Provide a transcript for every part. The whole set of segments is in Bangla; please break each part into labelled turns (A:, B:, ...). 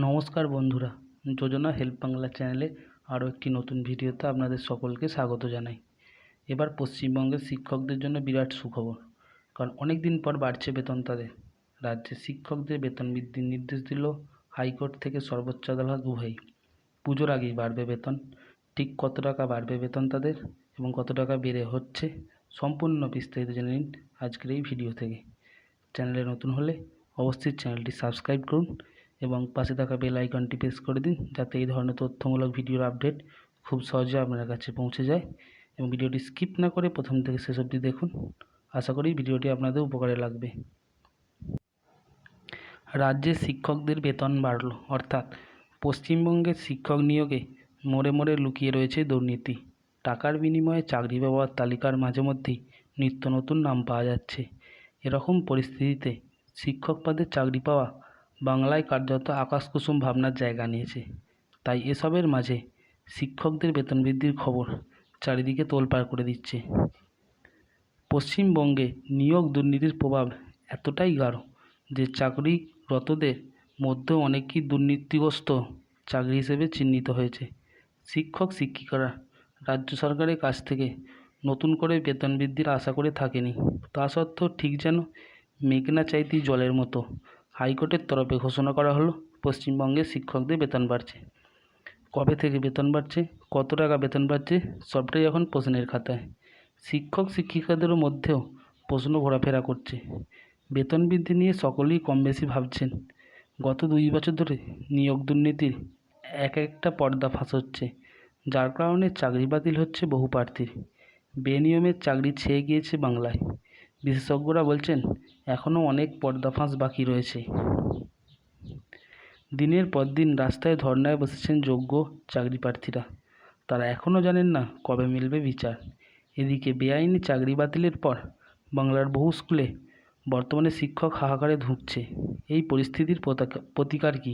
A: নমস্কার বন্ধুরা, যোজনা হেল্প বাংলা চ্যানেলে আরও একটি নতুন ভিডিওতে আপনাদের সকলকে স্বাগত জানাই। এবার পশ্চিমবঙ্গের শিক্ষকদের জন্য বিরাট সুখবর, কারণ অনেক দিন পর বাড়ছে বেতন তাদের। রাজ্যের শিক্ষকদের বেতন বৃদ্ধির নির্দেশ দিল হাইকোর্ট থেকে সর্বোচ্চ আদালত উভয়ই। পুজোর আগেই বাড়বে বেতন। ঠিক কত টাকা বাড়বে বেতন তাদের এবং কত টাকা বেড়ে হচ্ছে, সম্পূর্ণ বিস্তারিত জেনে নিন আজকের এই ভিডিও থেকে। চ্যানেলে নতুন হলে অবশ্যই চ্যানেলটি সাবস্ক্রাইব করুন এবং পাশে থাকা বেল আইকনটি প্রেস করে দিন, যাতে এই ধরনের তথ্যমূলক ভিডিওর আপডেট খুব সহজে আপনার কাছে পৌঁছে যায়। এবং ভিডিওটি স্কিপ না করে প্রথম থেকে শেষ অবধি দেখুন। আশা করি ভিডিওটি আপনাদের উপকারে লাগবে। রাজ্যের শিক্ষকদের বেতন বাড়ল, অর্থাৎ পশ্চিমবঙ্গের শিক্ষক নিয়োগে মোড়ে মোড়ে লুকিয়ে রয়েছে দুর্নীতি। টাকার বিনিময়ে চাকরি পাওয়ার তালিকার মাঝে মধ্যেই নিত্য নতুন নাম পাওয়া যাচ্ছে। এরকম পরিস্থিতিতে শিক্ষক পদে চাকরি পাওয়া বাংলায় কার্যত আকাশকুসুম ভাবনার জায়গা নিয়েছে। তাই এসবের মাঝে শিক্ষকদের বেতন বৃদ্ধির খবর চারিদিকে তোলপাড় করে দিচ্ছে। পশ্চিমবঙ্গে নিয়োগ দুর্নীতির প্রভাব এতটাই গাঢ় যে চাকরিরতদের মধ্যেও অনেকেই দুর্নীতিগ্রস্ত চাকরি হিসেবে চিহ্নিত হয়েছে। শিক্ষক শিক্ষিকারা রাজ্য সরকারের কাছ থেকে নতুন করে বেতন বৃদ্ধির আশা করে থাকেনি। তা সত্ত্বেও ঠিক যেন মেঘনা চাইতেই জলের মতো হাইকোর্টের তরফে ঘোষণা করা হলো পশ্চিমবঙ্গের শিক্ষকদের বেতন বাড়ছে। কবে থেকে বেতন বাড়ছে, কত টাকা বেতন বাড়ছে, সবটাই এখন প্রশ্নের খাতায়। শিক্ষক শিক্ষিকাদেরও মধ্যেও প্রশ্ন ঘোরাফেরা করছে। বেতন বৃদ্ধি নিয়ে সকলেই কম বেশি ভাবছেন। গত 2 বছর ধরে নিয়োগ দুর্নীতির একটা পর্দা ফাঁস হচ্ছে, যার কারণে চাকরি বাতিল হচ্ছে বহু প্রার্থীর। বেনিয়মের চাকরি ছেয়ে গিয়েছে বাংলায়। বিশেষজ্ঞরা বলছেন এখনও অনেক পর্দাফাঁস বাকি রয়েছে। দিনের পর দিন রাস্তায় ধর্নায় বসেছেন যোগ্য চাকরি প্রার্থীরা। তারা এখনও জানেন না কবে মিলবে বিচার। এদিকে বেআইনি চাকরি বাতিলের পর বাংলার বহু স্কুলে বর্তমানে শিক্ষক হাহাকারে ধুঁকছে। এই পরিস্থিতির প্রতিকার কী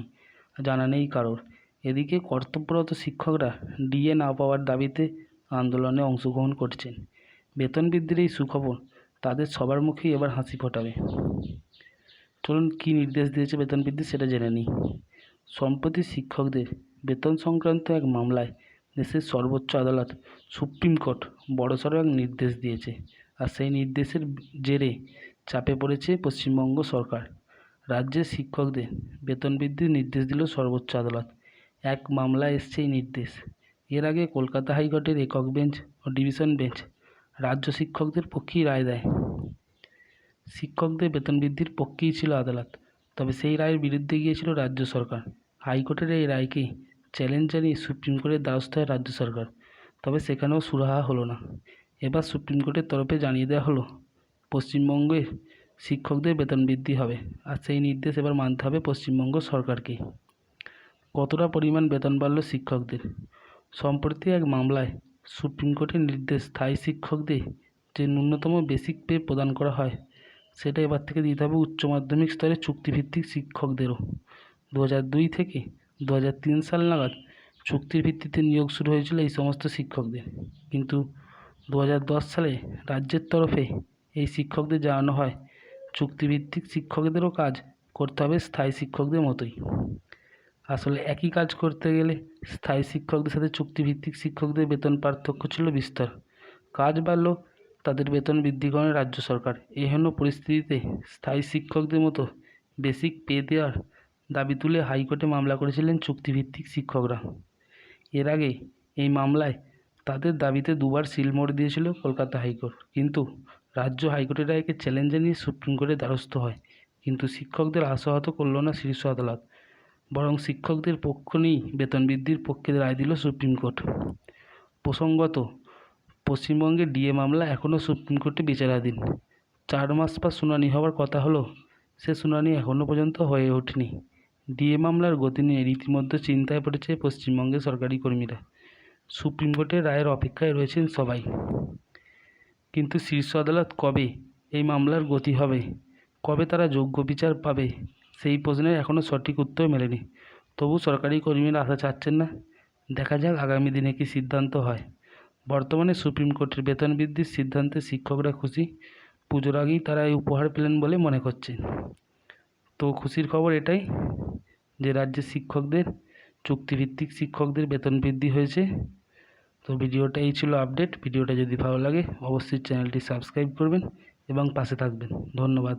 A: জানা নেই কারোর। এদিকে কর্তব্যরত শিক্ষকরা ডিএ না পাওয়ার দাবিতে আন্দোলনে অংশগ্রহণ করছেন। বেতন বৃদ্ধির এই সুখবর তাদের সবার মুখেই এবার হাসি ফোটাবে। চলুন কী নির্দেশ দিয়েছে বেতন বৃদ্ধি সেটা জেনে নিই। সম্প্রতি শিক্ষকদের বেতন সংক্রান্ত এক মামলায় দেশের সর্বোচ্চ আদালত সুপ্রিম কোর্ট বড়সড় এক নির্দেশ দিয়েছে। আর সেই নির্দেশের জেরে চাপে পড়েছে পশ্চিমবঙ্গ সরকার। রাজ্যের শিক্ষকদের বেতন বৃদ্ধির নির্দেশ দিল সর্বোচ্চ আদালত। এক মামলায় এসছে এই নির্দেশ। এর আগে কলকাতা হাইকোর্টের একক বেঞ্চ ও ডিভিশন বেঞ্চ রাজ্য শিক্ষকদের পক্ষেই রায় দেয়। শিক্ষকদের বেতন বৃদ্ধির পক্ষেই ছিল আদালত, তবে সেই রায়ের বিরুদ্ধে গিয়েছিল রাজ্য সরকার। হাইকোর্টের এই রায়কে চ্যালেঞ্জ জানিয়ে সুপ্রিম কোর্টের দ্বারস্থ হয় রাজ্য সরকার, তবে সেখানেও সুরাহা হলো না। এবার সুপ্রিম কোর্টের তরফে জানিয়ে দেওয়া হলো পশ্চিমবঙ্গের শিক্ষকদের বেতন বৃদ্ধি হবে, আর সেই নির্দেশ এবার মানতে হবে পশ্চিমবঙ্গ সরকারকে। কতটা পরিমাণ বেতন বাড়ল শিক্ষকদের? সম্প্রতি এক মামলায় সুপ্রিম কোর্টের নির্দেশ স্থায়ী শিক্ষকদের যে ন্যূনতম বেসিক পে প্রদান করা হয় সেটা এবার থেকে দিতে হবে উচ্চ মাধ্যমিক স্তরে চুক্তিভিত্তিক শিক্ষকদেরও। 2002 থেকে 2003 সাল নাগাদ চুক্তির ভিত্তিতে নিয়োগ শুরু হয়েছিল এই সমস্ত শিক্ষকদের, কিন্তু 2010 সালে রাজ্যের তরফে এই শিক্ষকদের জানানো হয় চুক্তিভিত্তিক শিক্ষকদেরও কাজ করতে হবে স্থায়ী শিক্ষকদের মতোই। আসলে একই কাজ করতে গেলে স্থায়ী শিক্ষকদের সাথে চুক্তিভিত্তিক শিক্ষকদের বেতন পার্থক্য ছিল বিস্তর। কাজ বাড়ল, তাদের বেতন বৃদ্ধি করেন রাজ্য সরকার। এহেন পরিস্থিতিতে স্থায়ী শিক্ষকদের মতো বেসিক পে দেওয়ার দাবি তুলে হাইকোর্টে মামলা করেছিলেন চুক্তিভিত্তিক শিক্ষকরা। এর আগে এই মামলায় তাদের দাবিতে 2 বার সিলমোহর দিয়েছিল কলকাতা হাইকোর্ট, কিন্তু রাজ্য হাইকোর্টের রায়কে চ্যালেঞ্জ জানিয়ে সুপ্রিম কোর্টের দ্বারস্থ হয়। কিন্তু শিক্ষকদের আশাহত করল না শীর্ষ আদালত, বরং শিক্ষকদের পক্ষ নিয়েই বেতন বৃদ্ধির পক্ষে রায় দিল সুপ্রিম কোর্ট। প্রসঙ্গত, পশ্চিমবঙ্গের ডিএ মামলা এখনও সুপ্রিম কোর্টে বিচারাধীন। 4 মাস পর শুনানি হওয়ার কথা হলো, সে শুনানি এখনও পর্যন্ত হয়ে ওঠেনি। ডিএ মামলার গতি নিয়ে রীতিমধ্যে চিন্তায় পড়েছে পশ্চিমবঙ্গের সরকারি কর্মীরা। সুপ্রিম কোর্টের রায়ের অপেক্ষায় রয়েছেন সবাই, কিন্তু শীর্ষ আদালত কবে এই মামলার গতি হবে, কবে তারা যোগ্য বিচার পাবে, সেই প্রশ্নের এখনও সঠিক উত্তর মেলেনি। তবু সরকারি কর্মীরা আশা ছাড়ছেন না। দেখা যাক আগামী দিনে কী সিদ্ধান্ত হয়। বর্তমানে সুপ্রিম কোর্টের বেতন বৃদ্ধির সিদ্ধান্তে শিক্ষকরা খুশি। পুজোর আগেই তারা এই উপহার পেলেন বলে মনে করছেন। তো খুশির খবর এটাই, যে রাজ্যের শিক্ষকদের চুক্তিভিত্তিক শিক্ষকদের বেতন বৃদ্ধি হয়েছে। তো ভিডিওটা এই ছিল আপডেট। ভিডিওটা যদি ভালো লাগে অবশ্যই চ্যানেলটি সাবস্ক্রাইব করবেন এবং পাশে থাকবেন। ধন্যবাদ।